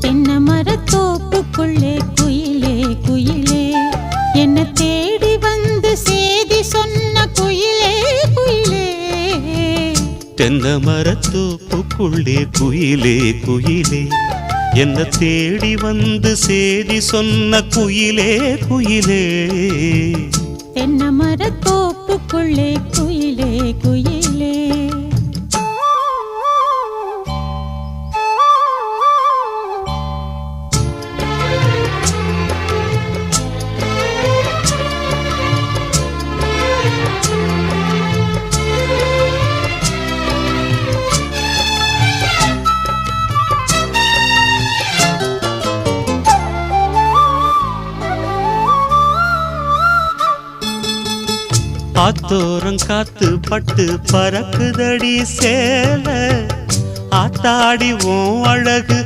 தென்னை மரத்தோப்புக்குள்ளே குயிலே குயிலே என்ன தேடி வந்து சேதி சொன்ன குயிலே குயிலே. தென்னை மரத்தோப்புக்குள்ளே குயிலே குயிலே என்ன தேடி வந்து சேதி சொன்ன குயிலே குயிலே. தென்னை மரத்தோப்புக்குள்ளே குயிலே குயிலே. ஆத்தோரம் காத்து பட்டு பறக்குதடி சேல ஆத்தாடி ஓ அழகு